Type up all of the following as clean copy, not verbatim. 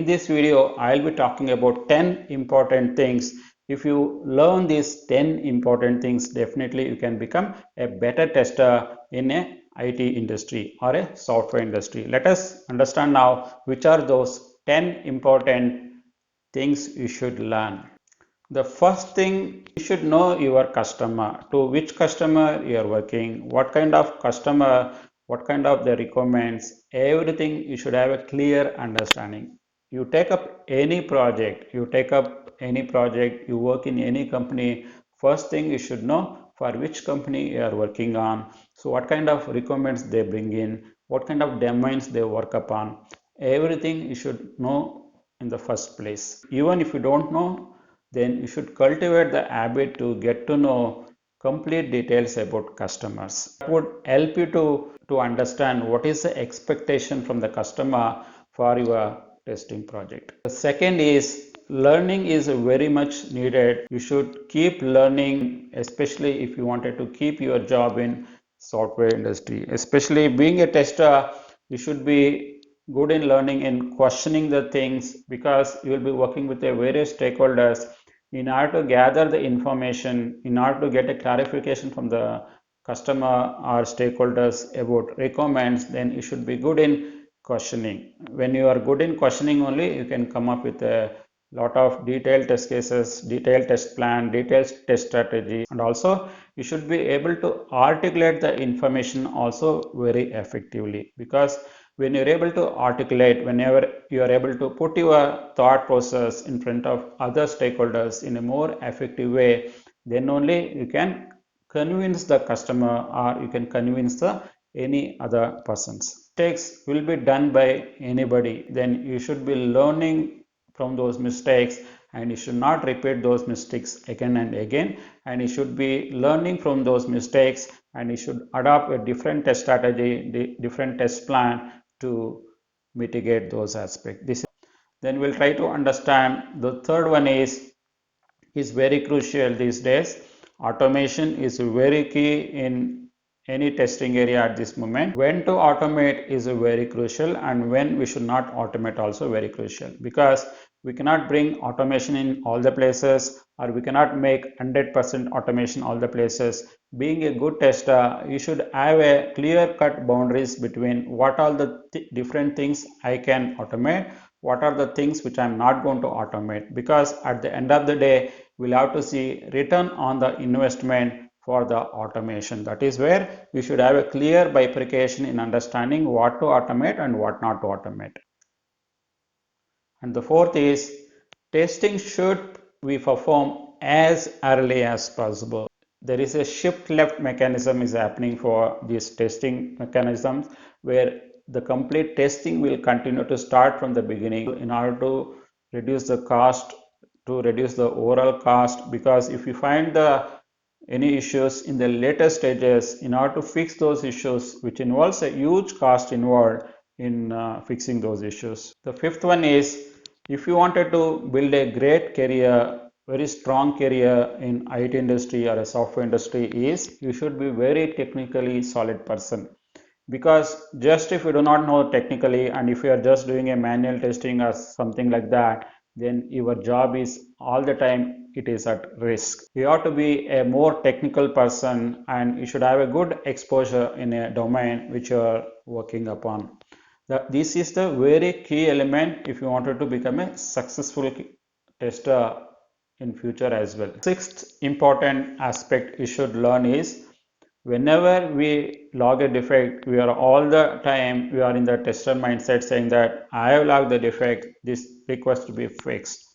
this video, I'll be talking about 10 important things. If you learn these 10 important things, definitely you can become a better tester in a IT industry or a software industry. Let us understand now which are those 10 important things you should learn. The first thing, you should know your customer, to which customer you are working, what kind of customer, what kind of the requirements, everything you should have a clear understanding. You take up any project, you work in any company, first thing you should know for which company you are working on. So what kind of requirements they bring in, what kind of domains they work upon, everything you should know in the first place. Even if you don't know, then you should cultivate the habit to get to know complete details about customers. That would help you to understand what is the expectation from the customer for your testing project. The second is learning is very much needed. You should keep learning, especially if you wanted to keep your job in software industry. Especially being a tester, you should be good in learning and questioning the things, because you will be working with the various stakeholders in order to gather the information, in order to get a clarification from the customer or stakeholders about requirements. Then you should be good in questioning. When you are good in questioning only, you can come up with a lot of detailed test cases, detailed test plan, detailed test strategy, and also you should be able to articulate the information also very effectively. Because when you're able to articulate, whenever you are able to put your thought process in front of other stakeholders in a more effective way, then only you can convince the customer, or you can convince the any other persons. Mistakes will be done by anybody, then you should be learning from those mistakes, and you should not repeat those mistakes again and again, and you should be learning from those mistakes, and you should adopt a different test strategy, different test plan to mitigate those aspects. Then we'll try to understand the third one is very crucial these days. Automation is very key in any testing area at this moment. When to automate is very crucial, and when we should not automate also very crucial, because we cannot bring automation in all the places, or we cannot make 100% automation all the places. Being a good tester, you should have a clear cut boundaries between what all the different things I can automate, what are the things which I'm not going to automate, because at the end of the day we'll have to see return on the investment for the automation. That is where we should have a clear bifurcation in understanding what to automate and what not to automate. And the fourth is testing should be performed as early as possible. There is a shift left mechanism is happening for these testing mechanisms, where the complete testing will continue to start from the beginning in order to reduce the cost, to reduce the overall cost. Because if you find any issues in the later stages, in order to fix those issues, which involves a huge cost involved in fixing those issues. The fifth one is, if you wanted to build a great career, very strong career in IT industry or a software industry, is you should be very technically solid person. Because just if you do not know technically, and if you are just doing a manual testing or something like that, then your job is all the time it is at risk. You have to be a more technical person, and you should have a good exposure in a domain which you are working upon. This is the very key element if you wanted to become a successful tester in future as well. Sixth important aspect you should learn is, whenever we log a defect, we are all the time we are in the tester mindset saying that I have logged the defect, this requires to be fixed.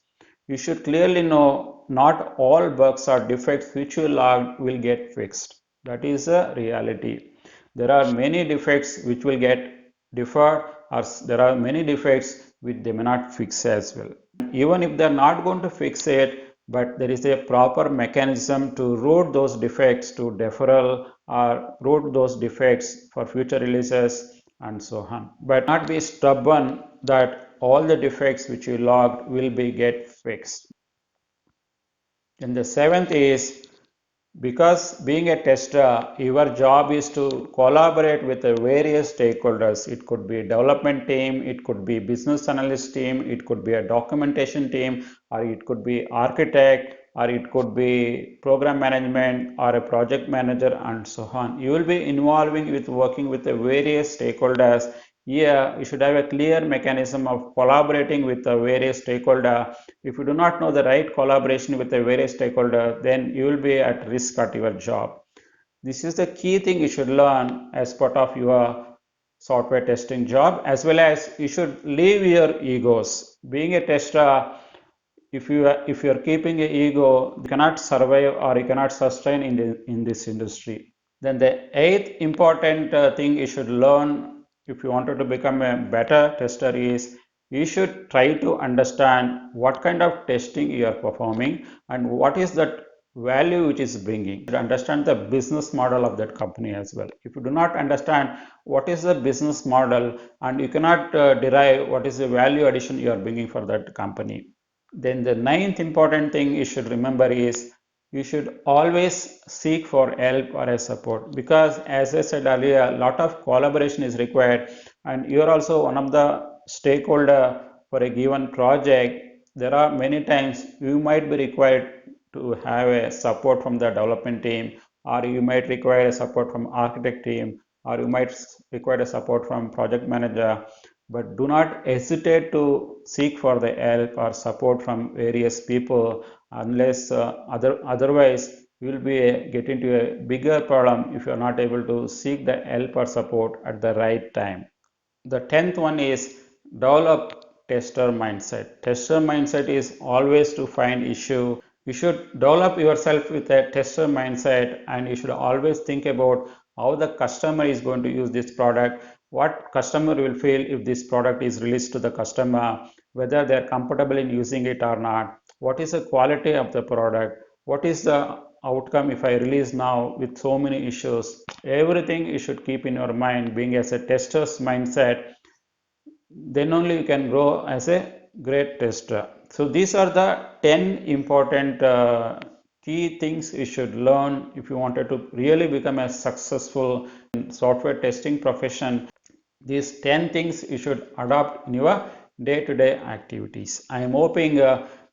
You should clearly know not all bugs or defects which you logged will get fixed. That is a reality. There are many defects which will get deferred, or there are many defects which they may not fix as well. Even if they are not going to fix it, but there is a proper mechanism to route those defects to deferral, or route those defects for future releases and so on. But not be stubborn that all the defects which you logged will be get fixed. And the seventh is, Because being a tester, your job is to collaborate with the various stakeholders. It could be a development team, it could be business analyst team, it could be a documentation team, or it could be architect, or it could be program management or a project manager and so on. You will be involving with working with the various stakeholders. Here, you should have a clear mechanism of collaborating with the various stakeholders. If you do not know the right collaboration with the various stakeholder, then you will be at risk at your job. This is the key thing you should learn as part of your software testing job, as well as you should leave your egos. Being a tester, if you are keeping an ego, you cannot survive or you cannot sustain in this industry. Then the eighth important thing you should learn if you wanted to become a better tester is you should try to understand what kind of testing you are performing and what is that value which is bringing. You should understand the business model of that company as well. If you do not understand what is the business model and you cannot derive what is the value addition you are bringing for that company. Then the ninth important thing you should remember is you should always seek for help or a support, because as I said earlier, a lot of collaboration is required and you are also one of the stakeholder for a given project. There are many times you might be required to have a support from the development team, or you might require a support from architect team, or you might require a support from project manager. But do not hesitate to seek for the help or support from various people, unless otherwise you will be get into a bigger problem if you are not able to seek the help or support at the right time. The 10th one is develop tester mindset. Tester mindset is always to find issue. You should develop yourself with a tester mindset, and you should always think about how the customer is going to use this product, what customer will feel if this product is released to the customer, whether they are comfortable in using it or not, what is the quality of the product, what is the outcome if I release now with so many issues. Everything you should keep in your mind, being as a tester's mindset, then only you can grow as a great tester. So these are the 10 important key things you should learn if you wanted to really become a successful software testing profession. These 10 things you should adopt in your day-to-day activities. I am hoping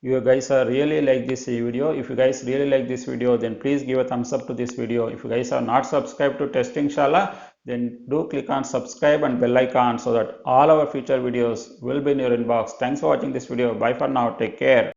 you guys are really like this video. If you guys really like this video, then please give a thumbs up to this video. If you guys are not subscribed to Testing Shala, then do click on subscribe and bell icon so that all our future videos will be in your inbox. Thanks for watching this video. Bye for now. Take care.